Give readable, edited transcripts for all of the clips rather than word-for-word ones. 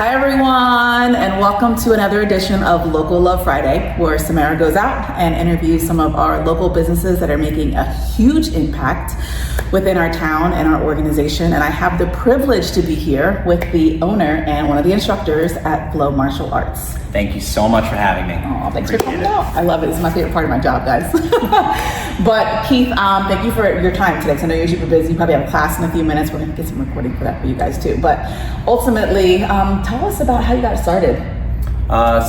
Hi everyone, and welcome to another edition of Local Love Friday, where Samara goes out and interviews some of our local businesses that are making a huge impact within our town and our organization. And I have the privilege to be here with the owner and one of the instructors at Flow Martial Arts. Thank you so much for having me. Oh, thanks for coming out. I love it. It's my favorite part of my job, guys. But Keith, thank you for your time today. Because I know you're super busy. You probably have a class in a few minutes. We're going to get some recording for that for you guys too. But ultimately, tell us about how you got started.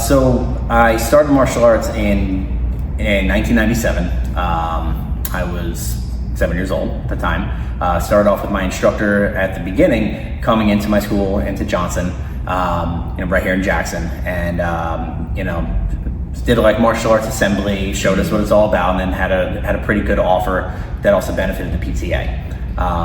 So I started martial arts in 1997. I was 7 years old at the time. Started off with my instructor at the beginning, coming into my school, into Johnson. Right here in Jackson, and did like martial arts assembly, showed us what it's all about, and then had a pretty good offer that also benefited the PTA.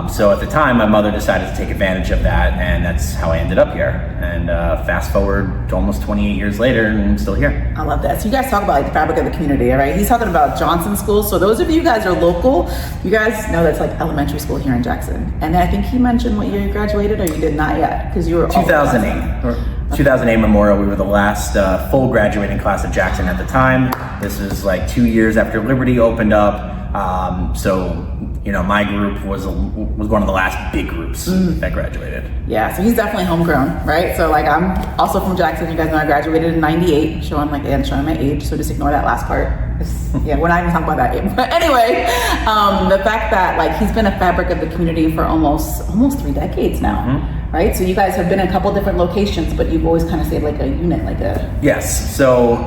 So at the time, my mother decided to take advantage of that, and that's how I ended up here. And fast forward to almost 28 years later, and I'm still here. I love that. So you guys talk about like the fabric of the community, all right? He's talking about Johnson School. So those of you guys are local, you guys know that's like elementary school here in Jackson. And then I think he mentioned what year you graduated, or you did not yet, because you were 2008. 2008 Memorial, we were the last full graduating class of Jackson at the time. This is like 2 years after Liberty opened up. My group was one of the last big groups that graduated. Yeah, so he's definitely homegrown, right? So like I'm also from Jackson. You guys know I graduated in '98, showing my age. So just ignore that last part. Yeah, we're not even talking about that yet. But anyway, the fact that like he's been a fabric of the community for almost 3 decades now. Right? So you guys have been in a couple different locations, but you've always kind of stayed like a unit, like a... Yes. So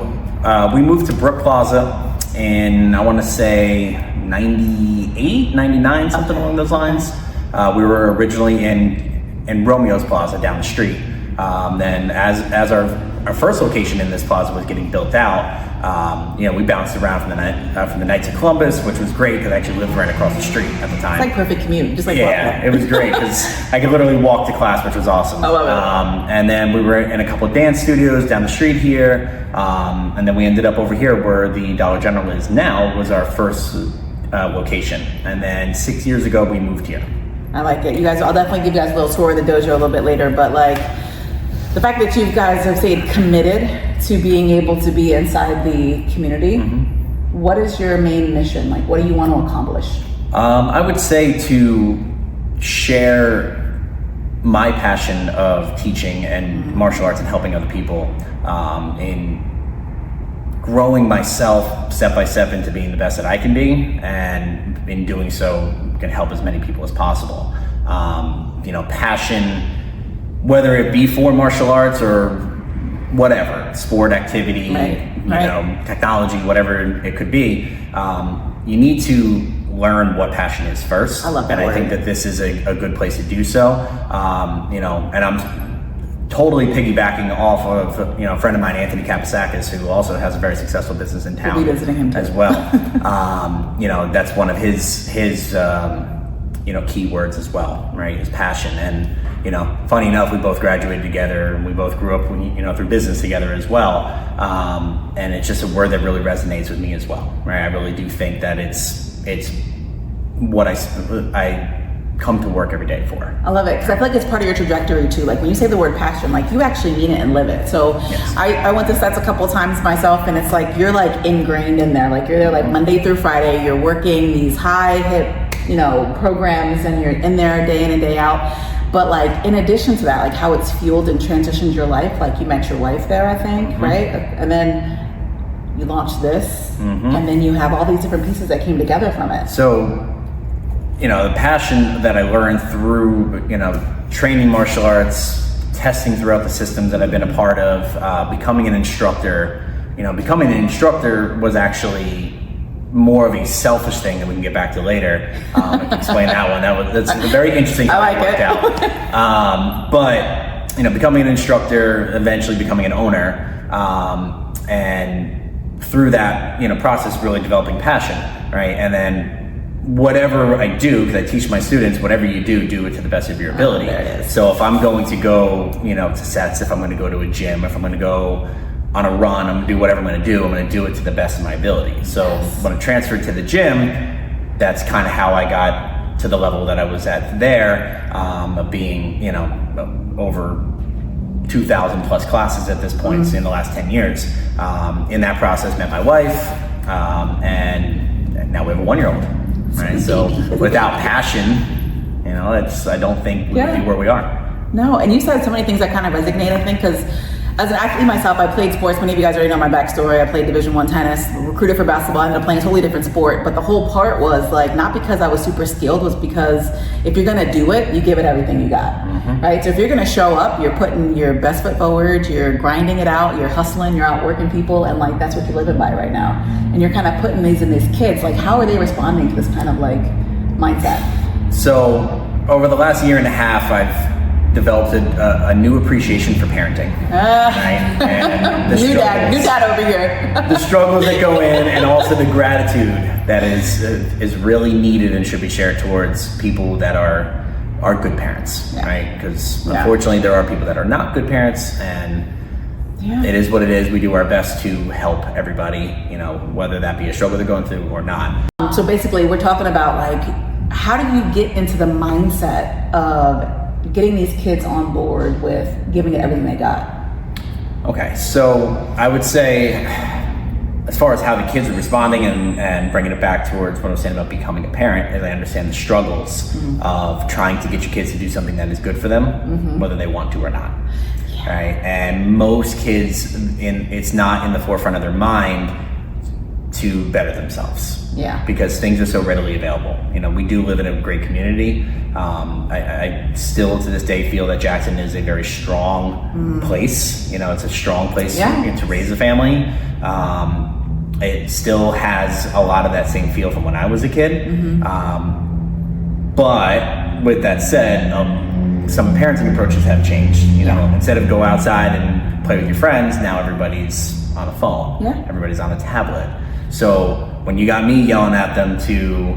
we moved to Brook Plaza in, I want to say 98, 99, something along those lines. We were originally in Romeo's Plaza down the street. Then as our first location in this plaza was getting built out, we bounced around from the Knights of Columbus, which was great because I actually lived right across the street at the time. It's like perfect commute, just like it was great because I could literally walk to class, which was awesome. I love it. And then we were in a couple of dance studios down the street here, and then we ended up over here where the Dollar General is now. Was our first location, and then 6 years ago we moved here. I like it. You guys, I'll definitely give you guys a little tour of the dojo a little bit later, but like the fact that you guys have stayed committed to being able to be inside the community, what is your main mission? Like, what do you want to accomplish? I would say to share my passion of teaching and martial arts and helping other people in growing myself step by step into being the best that I can be, and in doing so can help as many people as possible. Passion, whether it be for martial arts or whatever, sport activity, technology, whatever it could be, you need to learn what passion is first. I love that. And I think that this is a good place to do so. And I'm totally piggybacking off of a friend of mine, Anthony Kapasakis, who also has a very successful business in town. We'll be visiting him too. As well. That's one of his keywords as well, right? His passion. And funny enough, we both graduated together, and we both grew up through business together as well. And it's just a word that really resonates with me as well, right? I really do think that it's what I come to work every day for. I love it, because I feel like it's part of your trajectory too. Like when you say the word passion, like you actually mean it and live it. So yes. I went to sets a couple times myself, and it's like you're like ingrained in there. Like you're there like Monday through Friday. You're working these high hit programs, and you're in there day in and day out. But like in addition to that, like how it's fueled and transitioned your life. Like you met your wife there, I think, right? And then you launched this, and then you have all these different pieces that came together from it. So the passion that I learned through, training martial arts, testing throughout the systems that I've been a part of, becoming an instructor. Becoming an instructor was actually more of a selfish thing that we can get back to later. I can explain that one. That's very interesting how it worked out. But becoming an instructor, eventually becoming an owner, and through that process, really developing passion, right? And then whatever I do, because I teach my students, whatever you do it to the best of your ability. So if I'm going to go, to sets, if I'm going to go to a gym, if I'm going to go on a run, I'm going to do whatever I'm going to do. I'm going to do it to the best of my ability. So when I transferred to the gym, that's kind of how I got to the level that I was at there, of being, over 2,000 plus classes at this point in the last 10 years. In that process, met my wife, and now we have a 1-year-old. Right? So without passion, you know, I don't think we would be where we are. No, and you said so many things that kind of resonate, I think, because as an athlete myself, I played sports. Many of you guys already know my backstory. I played Division I tennis, recruited for basketball, I ended up playing a totally different sport. But the whole part was like, not because I was super skilled, was because if you're gonna do it, you give it everything you got, right? So if you're gonna show up, you're putting your best foot forward, you're grinding it out, you're hustling, you're out working people, and like, that's what you're living by right now. And you're kind of putting these in these kids, like how are they responding to this kind of like mindset? So over the last year and a half, I've developed a new appreciation for parenting. Right? And the new dad over here. The struggles that go in, and also the gratitude that is really needed and should be shared towards people that are good parents, right? Because unfortunately, there are people that are not good parents, and it is what it is. We do our best to help everybody, you know, whether that be a struggle they're going through or not. So basically, we're talking about like, how do you get into the mindset of getting these kids on board with giving it everything they got? Okay, so I would say, as far as how the kids are responding and bringing it back towards what I was saying about becoming a parent, is I understand the struggles of trying to get your kids to do something that is good for them, whether they want to or not. Right? And most kids, it's not in the forefront of their mind to better themselves. Because things are so readily available. You know, we do live in a great community. I still to this day feel that Jackson is a very strong place. You know, it's a strong place to raise a family. It still has a lot of that same feel from when I was a kid. But with that said, some parenting approaches have changed. You know, instead of go outside and play with your friends, now everybody's on a phone. Everybody's on a tablet. So when you got me yelling at them to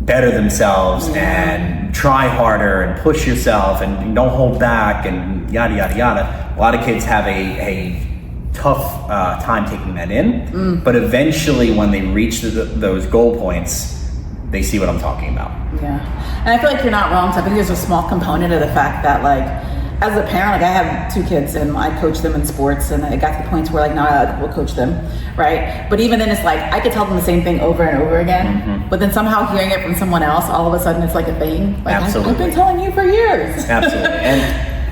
better themselves and try harder and push yourself and don't hold back and yada, yada, yada, a lot of kids have a tough time taking that in. But eventually when they reach those goal points, they see what I'm talking about. And I feel like you're not wrong. So I think there's a small component of the fact that like, as a parent, like I have 2 kids and I coach them in sports, and it got to the points where like now I will coach them, right? But even then it's like, I could tell them the same thing over and over again, but then somehow hearing it from someone else, all of a sudden it's like a thing. Like, I've been telling you for years. Absolutely.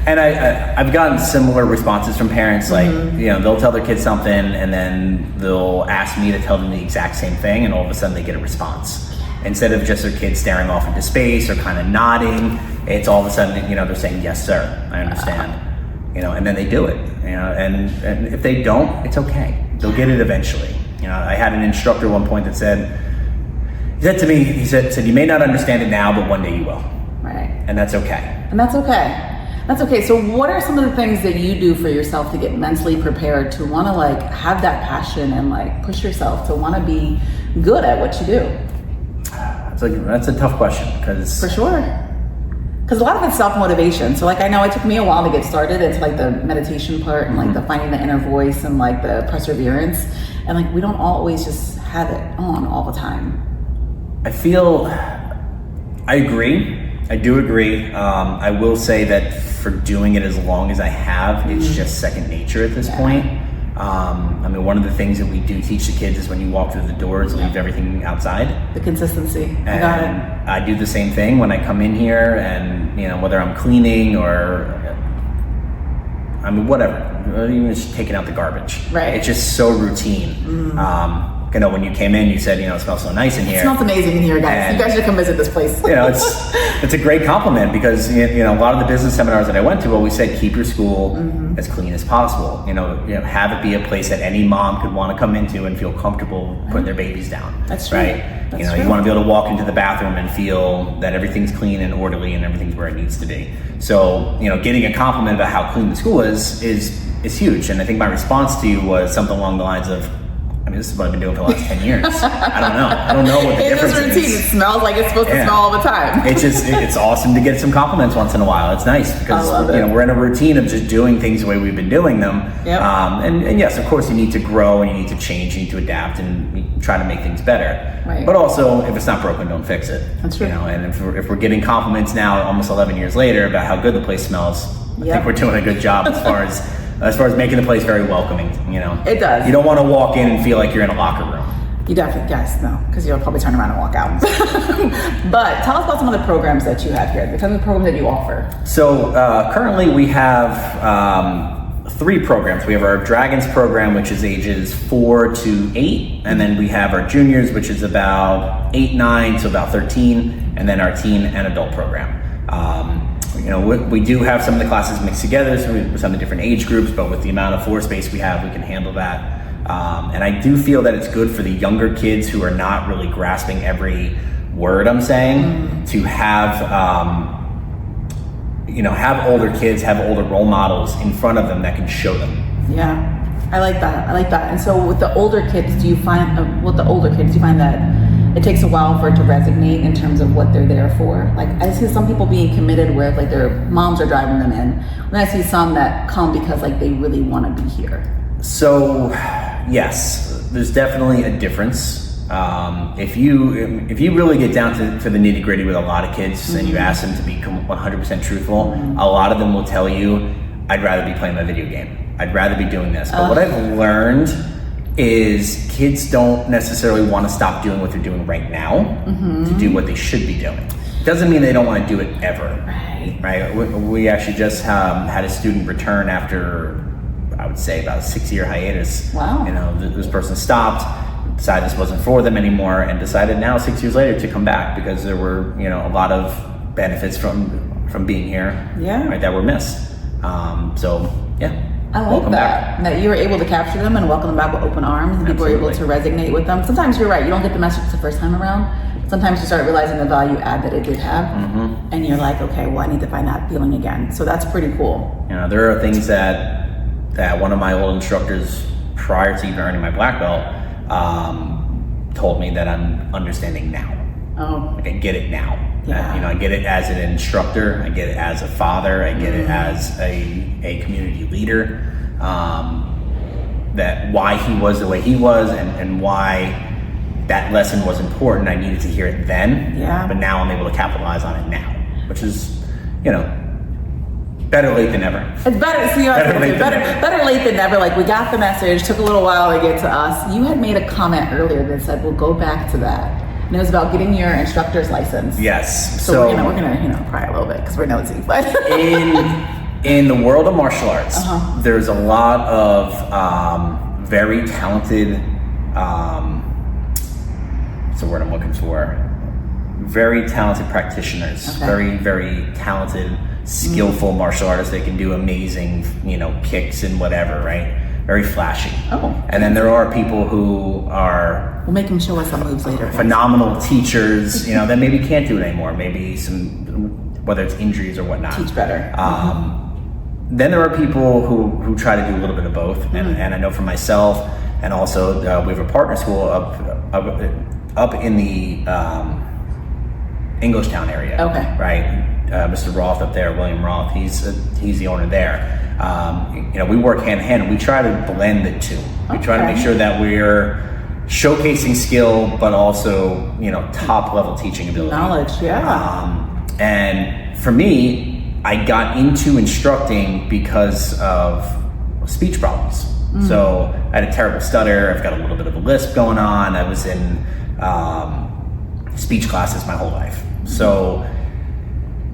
And I've gotten similar responses from parents, like, you know, they'll tell their kids something and then they'll ask me to tell them the exact same thing, and all of a sudden they get a response. Instead of just their kids staring off into space or kind of nodding, it's all of a sudden, you know, they're saying, yes, sir, I understand. You know, and then they do it, you know, and if they don't, it's okay. They'll get it eventually. You know, I had an instructor at one point that said, he said to me, he said, you may not understand it now, but one day you will. Right. And that's okay. And that's okay. That's okay. So what are some of the things that you do for yourself to get mentally prepared to want to like have that passion and like push yourself to want to be good at what you do? That's a tough question, because for sure, because a lot of it's self-motivation. So like, I know it took me a while to get started into like the meditation part and like the finding the inner voice and like the perseverance, and like we don't always just have it on all the time. I agree. I do agree. I will say that for doing it as long as I have, it's just second nature at this point. I mean, one of the things that we do teach the kids is when you walk through the doors, leave everything outside. The consistency. And I got it. I do the same thing when I come in here, and you know, whether I'm cleaning or I mean, whatever, even just taking out the garbage. Right. It's just so routine. You know, when you came in, you said, you know, it smells so nice in here. It smells amazing in here, guys. And you guys should come visit this place. You know, it's a great compliment, because you know, a lot of the business seminars that I went to always said, keep your school as clean as possible. You know, have it be a place that any mom could want to come into and feel comfortable putting their babies down. That's true. Right. That's you know, true. you want to be able to walk into the bathroom and feel that everything's clean and orderly and everything's where it needs to be. So, you know, getting a compliment about how clean the school is huge. And I think my response to you was something along the lines of, I mean, this is what I've been doing for the last 10 years. I don't know what the difference is. It's routine. It smells like it's supposed to smell all the time. It's awesome to get some compliments once in a while. It's nice because you know, we're in a routine of just doing things the way we've been doing them. And yes, of course, you need to grow and you need to change, you need to adapt and try to make things better. Right. But also, if it's not broken, don't fix it. That's true. You know, and if we're getting compliments now, almost 11 years later, about how good the place smells, I think we're doing a good job as far as making the place very welcoming. You know, it does. You don't want to walk in and feel like you're in a locker room. You definitely, yes, no, because you'll probably turn around and walk out. But tell us about some of the programs that you have here, some of the programs that you offer. So currently we have 3 programs. We have our Dragons program, which is ages 4 to 8, and then we have our juniors, which is about 8, 9 to about 13, and then our teen and adult program. You know, we do have some of the classes mixed together, so with some of the different age groups, but with the amount of floor space we have, we can handle that. And I do feel that it's good for the younger kids who are not really grasping every word I'm saying to have, you know, have older kids, have older role models in front of them that can show them. Yeah, I like that. I like that. And so with the older kids, do you find that it takes a while for it to resonate in terms of what they're there for? Like I see some people being committed where like their moms are driving them in. And I see some that come because like they really want to be here. So yes, there's definitely a difference. If you really get down to the nitty gritty with a lot of kids and you ask them to be 100% truthful, a lot of them will tell you, I'd rather be playing my video game. I'd rather be doing this. But what I've learned is kids don't necessarily want to stop doing what they're doing right now to do what they should be doing. Doesn't mean they don't want to do it ever. Right? We actually just had a student return after, I would say, about a 6-year hiatus. Wow. You know, this person stopped, decided this wasn't for them anymore, and decided now 6 years later to come back because there were, you know, a lot of benefits from being here. Yeah. Right, that were missed. So yeah. I like welcome that. back. That you were able to capture them and welcome them back with open arms, and people were able to resonate with them. Sometimes you're right, you don't get the message the first time around. Sometimes you start realizing the value add that it did have, and you're like, okay, well, I need to find that feeling again. So that's pretty cool. You know, there are things that one of my old instructors, prior to even earning my black belt, told me that I'm understanding now. Oh, like I get it now. Yeah. You know, I get it as an instructor. I get it as a father. I get it as a community leader. That why he was the way he was, and why that lesson was important. I needed to hear it then. Yeah. But now I'm able to capitalize on it now, which is, you know, better late than never. it's better. See, better late than never. Like we got the message. Took a little while to get to us. You had made a comment earlier that said, "We'll go back to that." And it was about getting your instructor's license. Yes. So we're gonna you know cry a little bit because we're nosy. But in the world of martial arts, there's a lot of very talented. What's the word I'm looking for? Very talented practitioners. Okay. Very, very talented, skillful martial artists. They can do amazing, you know, kicks and whatever. Right. Very flashy. Oh. And then there are people who are. We'll make him show us some moves later. Phenomenal teachers, you know, that maybe can't do it anymore. Maybe whether it's injuries or whatnot. Teach better. Then there are people who try to do a little bit of both, and I know for myself, and also we have a partner school up in the Englishtown area. Okay. Right, Mr. Roth up there, William Roth. He's the owner there. You know, we work hand in hand, and we try to blend the two. We try to make sure that we're showcasing skill, but also, you know, top level teaching ability. Knowledge, yeah. And for me, I got into instructing because of speech problems. So I had a terrible stutter. I've got a little bit of a lisp going on. I was in speech classes my whole life. So,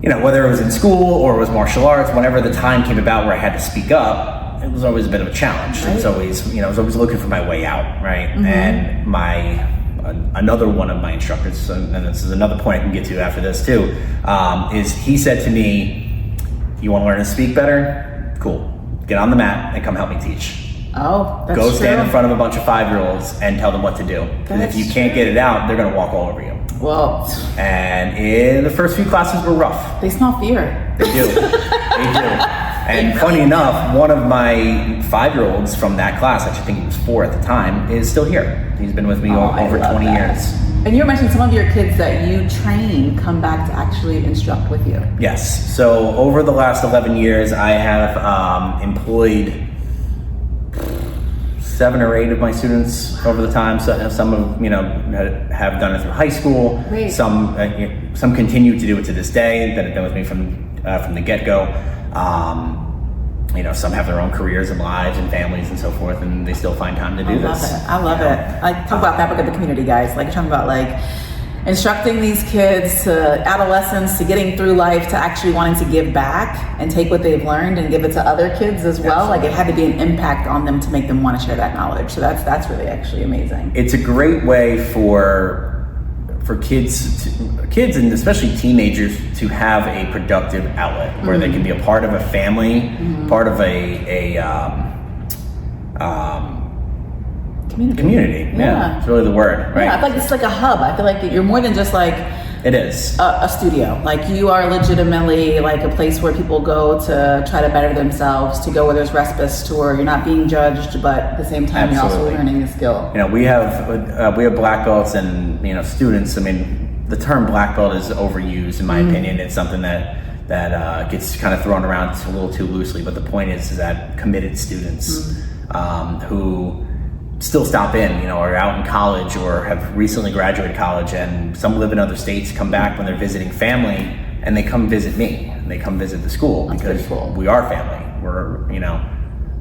you know, whether it was in school or it was martial arts, whenever the time came about where I had to speak up, it was always a bit of a challenge. Right. It was always, you know, I was always looking for my way out, right? And another one of my instructors, and this is another point I can get to after this too, is he said to me, "You want to learn to speak better? Cool. Get on the mat and come help me teach." Oh, that's Go stand true. in front of a bunch of 5-year-olds and tell them what to do. And if you can't get it out, they're going to walk all over you. Well, And in the first few classes were rough. they smell fear. They do. They do. And funny enough, one of my 5-year-olds from that class, which I think he was 4 at the time, is still here. He's been with me over 20 years. And you mentioned some of your kids that you train come back to actually instruct with you. Yes. So over the last 11 years, I have employed 7 or 8 of my students over the time. So some of have done it through high school. Great. Some continue to do it to this day that have been with me from the get-go. Some have their own careers and lives and families and so forth, and they still find time to do this. I love it. Like, talk about fabric of the community, guys. Like, you're talking about like instructing these kids to adolescence, to getting through life, to actually wanting to give back and take what they've learned and give it to other kids as well. Absolutely. Like, it had to be an impact on them to make them want to share that knowledge. So that's really actually amazing. It's a great way for kids and especially teenagers to have a productive outlet where they can be a part of a family, part of a community. Yeah, it's really the word, right? Yeah, I feel like it's like a hub. I feel like you're more than just like it is a studio. Like, you are legitimately like a place where people go to try to better themselves, to go where there's respite, to where you're not being judged, but at the same time you're also learning a skill. We have black belts and students. I mean, the term black belt is overused in my opinion. It's something that gets kind of thrown around a little too loosely. But the point is that committed students who still stop in, are out in college or have recently graduated college, and some live in other states, come back when they're visiting family, and they come visit me, and they come visit the school. That's because cool. We are family. We're,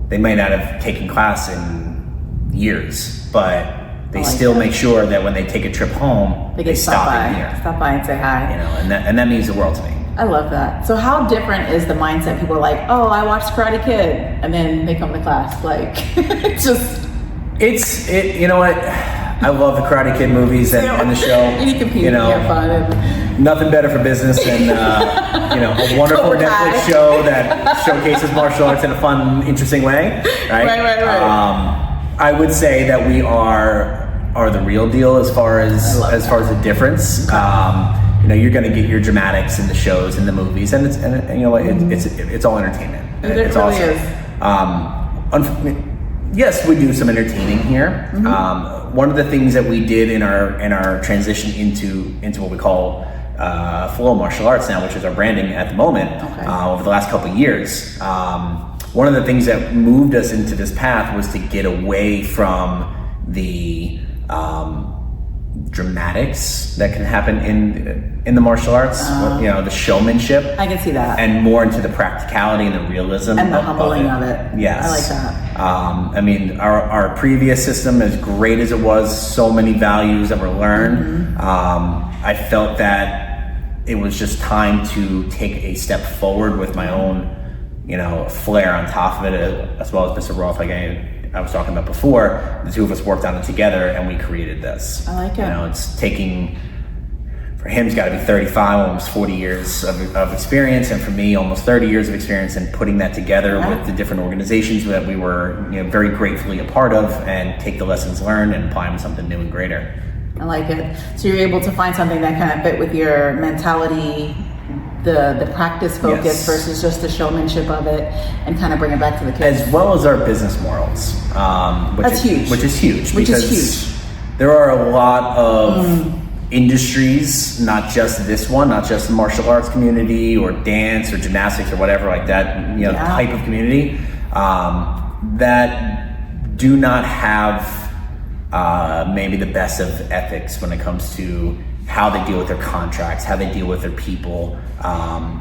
they may not have taken class in years, but they still make sure that when they take a trip home, they stop in here. Stop by and say hi. And that means the world to me. I love that. So how different is the mindset? People are like, oh, I watched Karate Kid, and then they come to class. Like, you know what? I love the Karate Kid movies and the show. You compete, have fun. Nothing better for business than a wonderful Netflix show that showcases martial arts in a fun, interesting way. Right. I would say that we are the real deal as far as the difference. You're going to get your dramatics in the shows and the movies, and it's all entertainment. It really is. Yes, we do some entertaining here. One of the things that we did in our transition into what we call flow martial arts now, which is our branding at the moment, over the last couple of years. One of the things that moved us into this path was to get away from the dramatics that can happen in the martial arts, the showmanship. I can see that. And more into the practicality and the realism and the humbling of it. Yes. I like that. Our previous system, as great as it was, so many values that were learned. I felt that it was just time to take a step forward with my own, flair on top of it, as well as Mr. Roth, like I was talking about before. The two of us worked on it together, and we created this. I like it. It's taking, for him, he's got to be 35, almost 40 years of experience, and for me, almost 30 years of experience, and putting that together with the different organizations that we were, very gratefully a part of, and take the lessons learned and apply them to something new and greater. I like it. So you're able to find something that kind of fit with your mentality, the practice focus versus just the showmanship of it, and kind of bring it back to the kids. As well as our business morals. That's huge. Which is huge. There are a lot of industries, not just this one, not just the martial arts community or dance or gymnastics or whatever like that, type of community, that do not have maybe the best of ethics when it comes to how they deal with their contracts, how they deal with their people.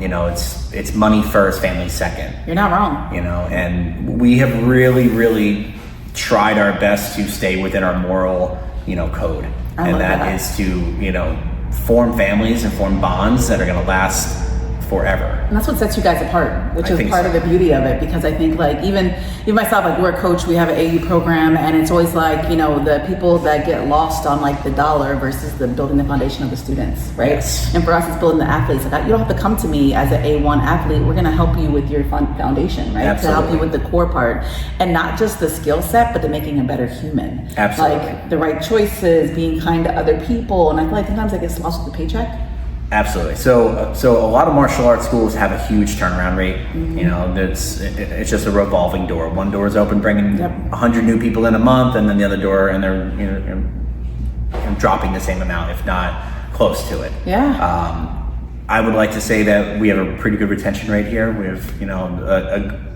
It's money first, family second. You're not wrong. And we have really, really tried our best to stay within our moral, code. And that is to, form families and form bonds that are going to last forever. And that's what sets you guys apart, which is part of the beauty of it, because I think like even myself, like we're a coach, we have an AU program, and it's always like, the people that get lost on like the dollar versus the building the foundation of the students, right? Yes. And for us, it's building the athletes. Like, you don't have to come to me as an A1 athlete. We're going to help you with your foundation, right? Absolutely. To help you with the core part, and not just the skill set, but to making a better human. Absolutely. Like the right choices, being kind to other people. And I feel like sometimes it gets lost with the paycheck. Absolutely. So a lot of martial arts schools have a huge turnaround rate. It's just a revolving door. One door is open, bringing 100 new people in a month, and then the other door, and they're dropping the same amount, if not close to it. Yeah. I would like to say that we have a pretty good retention rate here. We have,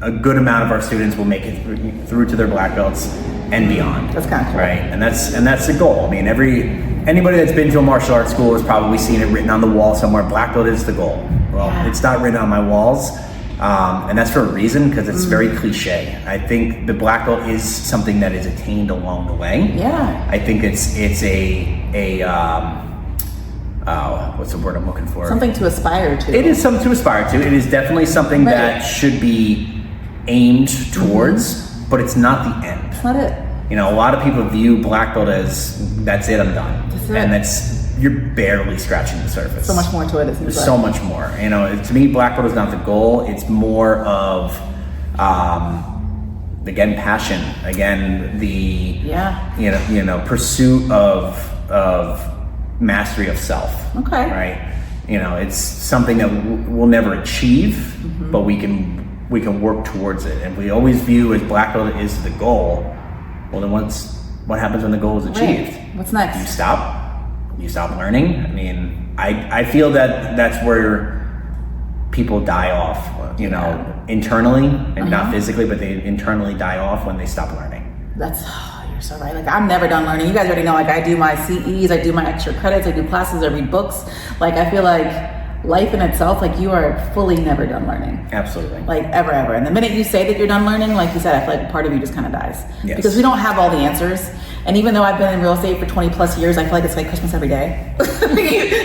a good amount of our students will make it through to their black belts and beyond. That's kind of cool. Right, and that's the goal. I mean, anybody that's been to a martial arts school has probably seen it written on the wall somewhere. Black belt is the goal. Well, it's not written on my walls. And that's for a reason, because it's very cliche. I think the black belt is something that is attained along the way. Yeah. I think it's what's the word I'm looking for? Something to aspire to. It is something to aspire to. It is definitely something that should be aimed towards, but it's not the end. It's not it. You know, a lot of people view black belt as, that's it, I'm done. That's it. And you're barely scratching the surface. So much more to it, isn't There's so much more. You know, to me, black belt is not the goal. It's more of, again, passion. Again, the pursuit of mastery of self. Okay. Right. You know, it's something that we'll never achieve, but we can work towards it. And we always view as black belt is the goal. Well, then what happens when the goal is achieved? Right. What's next? You stop learning. I mean, I feel that that's where people die off, you know, internally and not physically, but they internally die off when they stop learning. You're so right. Like, I'm never done learning. You guys already know, like, I do my CEs, I do my extra credits, I do classes, I read books. Like, I feel like life in itself, like, you are fully never done learning. Absolutely. Like, ever. And the minute you say that you're done learning, like you said, I feel like part of you just kind of dies. Yes. Because we don't have all the answers. And even though I've been in real estate for 20 plus years, I feel like it's like Christmas every day.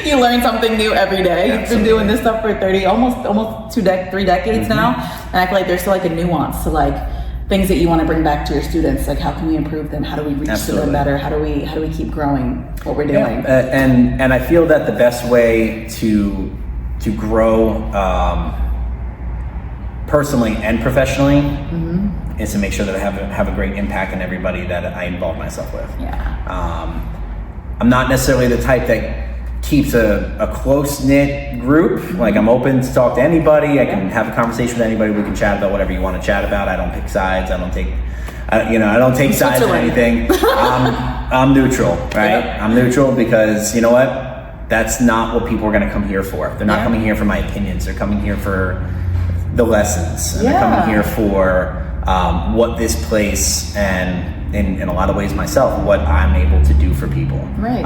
you learn something new every day. Absolutely. You've been doing this stuff for 30, almost 3 decades now. And I feel like there's still like a nuance to like things that you want to bring back to your students. Like, how can we improve them? How do we reach to them better? How do we keep growing what we're doing? And I feel that the best way to grow personally and professionally is to make sure that I have a great impact on everybody that I involve myself with. Yeah. I'm not necessarily the type that keeps a close-knit group. Like, I'm open to talk to anybody. I can have a conversation with anybody. We can chat about whatever you want to chat about. I don't pick sides. I don't take sides in anything. I'm neutral, right? Yep. I'm neutral because, you know what? That's not what people are going to come here for. They're not coming here for my opinions. They're coming here for the lessons. And they're coming here for what this place and in a lot of ways myself, what I'm able to do for people. Right.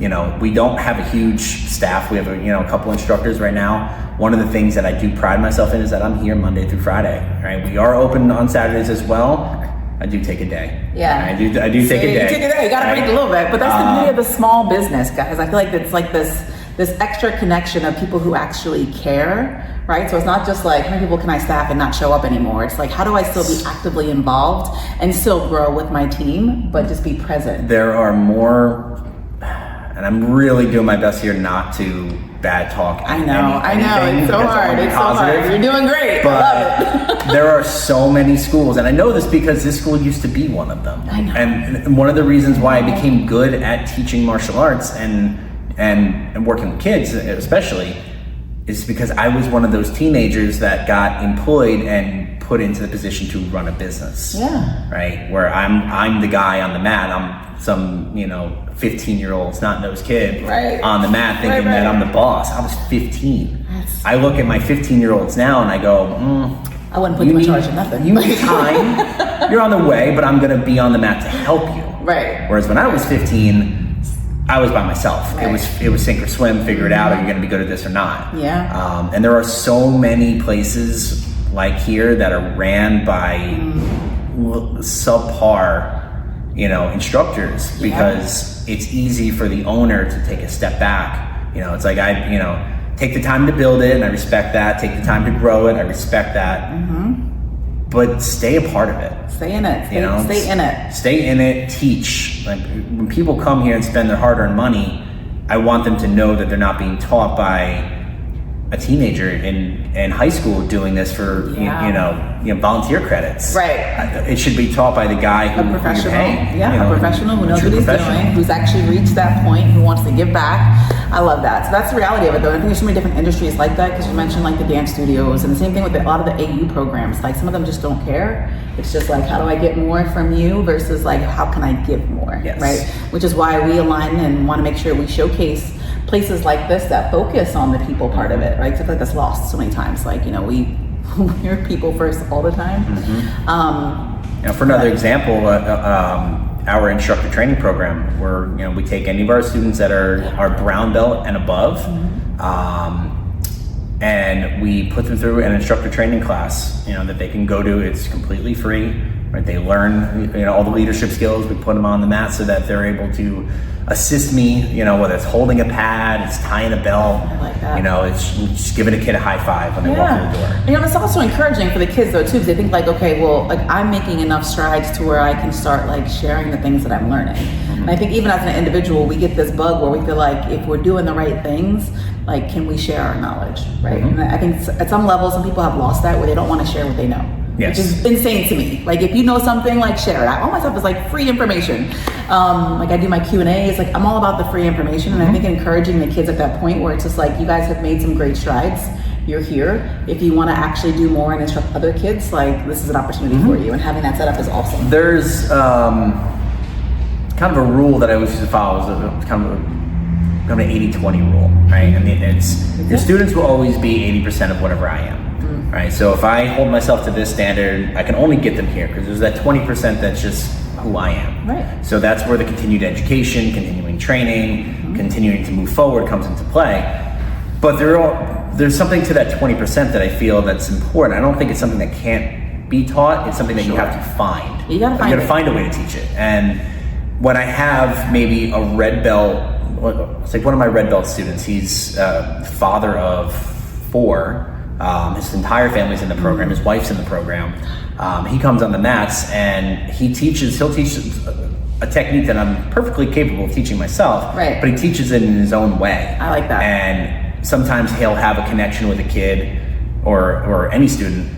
You know, we don't have a huge staff. We have a couple instructors right now. One of the things that I do pride myself in is that I'm here Monday through Friday. Right. We are open on Saturdays as well. I do take a day. Yeah. I do take a day. You take a day. You gotta break a little bit. But that's the beauty of the small business, guys. I feel like it's like this extra connection of people who actually care, right? So it's not just like, how many people can I staff and not show up anymore? It's like, how do I still be actively involved and still grow with my team, but just be present? There are more, and I'm really doing my best here not to bad talk. I know. It's so hard. It's so hard. You're doing great. But I love it. There are so many schools, and I know this because this school used to be one of them. I know. And one of the reasons why I became good at teaching martial arts and working with kids especially is because I was one of those teenagers that got employed and put into the position to run a business. Yeah. Right? Where I'm the guy on the mat. I'm some 15-year-old snot-nosed kid on the mat thinking that I'm the boss. I was 15. I look at my 15-year-olds now and I go, I wouldn't put you in charge of nothing. You need time. You're on the way, but I'm going to be on the mat to help you. Right. Whereas when I was 15, I was by myself. Right. It was sink or swim. Figure it out. Are you going to be good at this or not? Yeah. And there are so many places like here that are ran by subpar, instructors because it's easy for the owner to take a step back. It's like take the time to build it, and I respect that. Take the time to grow it, I respect that. But stay a part of it. Stay in it. Stay in it. Stay in it. Teach. Like, when people come here and spend their hard-earned money, I want them to know that they're not being taught by a teenager in high school doing this for volunteer credits. Right. It should be taught by the guy who a professional. A professional who knows what he's doing, who's actually reached that point, who wants to give back. I love that. So that's the reality of it, though. I think there's so many different industries like that, because you mentioned like the dance studios, and the same thing with a lot of the AU programs. Like, some of them just don't care. It's just like, how do I get more from you versus like, how can I give more? Yes. Right. Which is why we align and want to make sure we showcase places like this that focus on the people part of it, right? Because I feel like that's lost so many times. Like, we're people first all the time. For another example, our instructor training program, where we take any of our students that are brown belt and above, and we put them through an instructor training class, that they can go to. It's completely free, right? They learn, all the leadership skills. We put them on the mat so that they're able to assist me, whether it's holding a pad, it's tying a belt, I like that. it's just giving a kid a high five when they walk through the door. It's also encouraging for the kids though too, because they think like, okay, well, like I'm making enough strides to where I can start like sharing the things that I'm learning. And I think even as an individual, we get this bug where we feel like if we're doing the right things, like, can we share our knowledge, right? And I think at some level, some people have lost that where they don't want to share what they know. Yes. Which is insane to me. Like if you know something, like share it. All my stuff is like free information. Like I do my Q&As, like I'm all about the free information. And I think encouraging the kids at that point where it's just like, you guys have made some great strides. You're here. If you want to actually do more and instruct other kids, like this is an opportunity for you. And having that set up is awesome. There's kind of a rule that I always used to follow. It's kind of an 80-20 rule, right? And your students will always be 80% of whatever I am. Right, so if I hold myself to this standard, I can only get them here because there's that 20% that's just who I am. Right. So that's where the continued education, continuing training, continuing to move forward comes into play. But there's something to that 20% that I feel that's important. I don't think it's something that can't be taught. It's something that you have to find. You gotta find a way to teach it. And when I have maybe a red belt, it's like one of my red belt students, he's father of 4. His entire family's in the program. His wife's in the program. He comes on the mats and he'll teach a technique that I'm perfectly capable of teaching myself, right. But he teaches it in his own way. I like that. And sometimes he'll have a connection with a kid or any student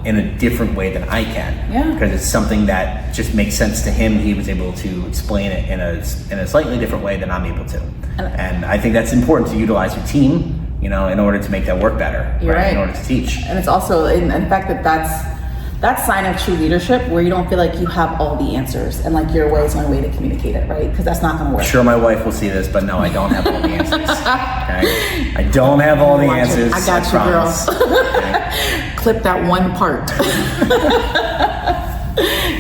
in a different way than I can. Yeah. Because it's something that just makes sense to him. He was able to explain it in a slightly different way than I'm able to. And I think that's important to utilize your team, in order to make that work better, right? In order to teach. And it's also in fact that's sign of true leadership where you don't feel like you have all the answers and like your way is the only way to communicate it, right? Because that's not going to work. I'm sure my wife will see this, but no, I don't have all the answers. Okay? I don't have all the answers. I got you, girl. Okay? Clip that one part.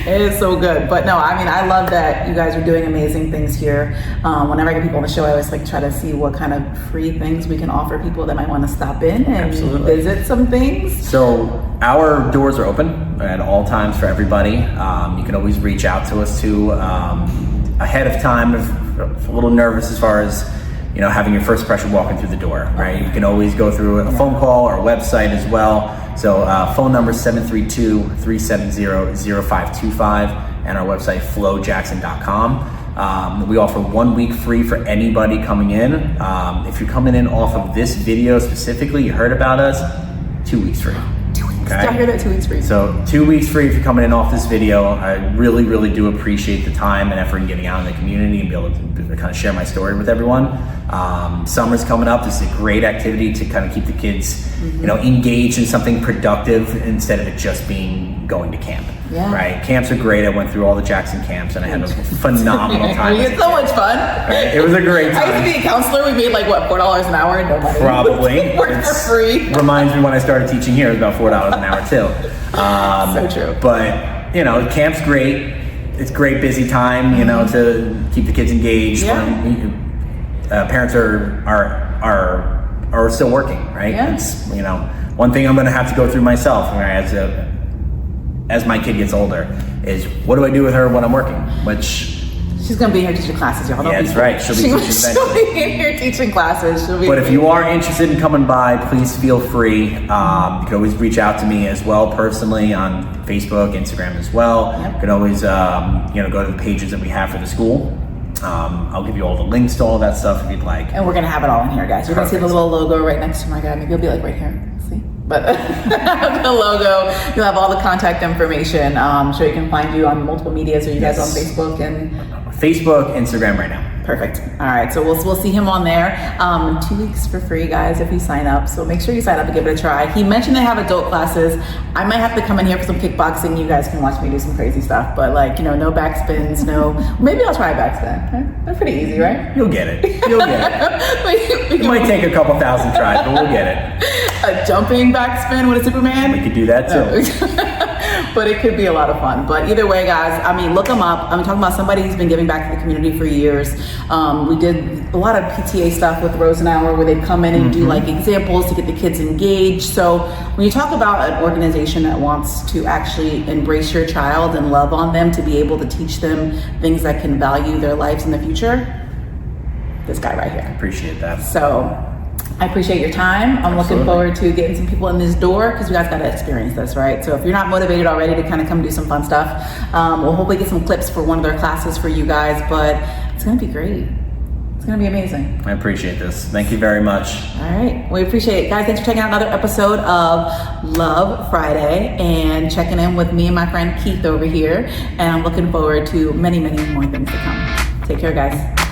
It is so good. But no, I mean, I love that you guys are doing amazing things here. Whenever I get people on the show, I always like try to see what kind of free things we can offer people that might want to stop in and visit some things. So our doors are open at all times for everybody. You can always reach out to us too ahead of time if a little nervous as far as having your first impression walking through the door, right? You can always go through a phone call or a website as well. So phone number 732-370-0525 and our website flowjackson.com. We offer 1 week free for anybody coming in. If you're coming in off of this video specifically, you heard about us, 2 weeks free. 2 weeks. Okay? Did I hear that? 2 weeks free. So 2 weeks free if you're coming in off this video. I really, really do appreciate the time and effort in getting out in the community and be able to kind of share my story with everyone. Summer's coming up. This is a great activity to kind of keep the kids, engaged in something productive instead of it just being going to camp. Yeah. Right? Camps are great. I went through all the Jackson camps and I had a phenomenal time. You had so much fun. Right? It was a great time. I used to be a counselor. We made like what, $4 an hour? Nobody. Probably. Worked for free. Reminds me when I started teaching here, it was about $4 an hour too. So true. But camp's great. It's great busy time, to keep the kids engaged. Yeah. When parents are still working, right? Yeah. It's one thing I'm going to have to go through myself as my kid gets older is what do I do with her when I'm working? Which she's gonna be in here teaching classes, y'all. Yeah, that's right. She'll be teaching eventually. She'll be in here teaching classes. But if you are interested in coming by, please feel free. You can always reach out to me as well personally on Facebook, Instagram as well. Yep. You can always go to the pages that we have for the school. I'll give you all the links to all that stuff if you'd like. And we're gonna have it all in here, guys. You're gonna see the little logo right next to my guy. Maybe it'll be like right here. See? But the logo, you'll have all the contact information. So you can find you on multiple medias. Are you guys on Facebook and Facebook, Instagram right now. Perfect. All right, so we'll see him on there. 2 weeks for free, guys, if you sign up. So make sure you sign up and give it a try. He mentioned they have adult classes. I might have to come in here for some kickboxing. You guys can watch me do some crazy stuff, but no back spins, maybe I'll try a back spin. Okay? They're pretty easy, right? You'll get it. It might take a couple thousand tries, but we'll get it. A jumping back spin with a Superman? We could do that too. but it could be a lot of fun. But either way, guys, I mean, look them up. I'm talking about somebody who's been giving back to the community for years. We did a lot of PTA stuff with Rosenauer where they come in and do like examples to get the kids engaged. So when you talk about an organization that wants to actually embrace your child and love on them to be able to teach them things that can value their lives in the future, this guy right here. Appreciate that. So I appreciate your time. I'm looking forward to getting some people in this door because you guys got to experience this, right? So if you're not motivated already to kind of come do some fun stuff, we'll hopefully get some clips for one of their classes for you guys, but it's going to be great. It's going to be amazing. I appreciate this. Thank you very much. All right. We appreciate it. Guys, thanks for checking out another episode of Love Friday and checking in with me and my friend Keith over here. And I'm looking forward to many, many more things to come. Take care, guys.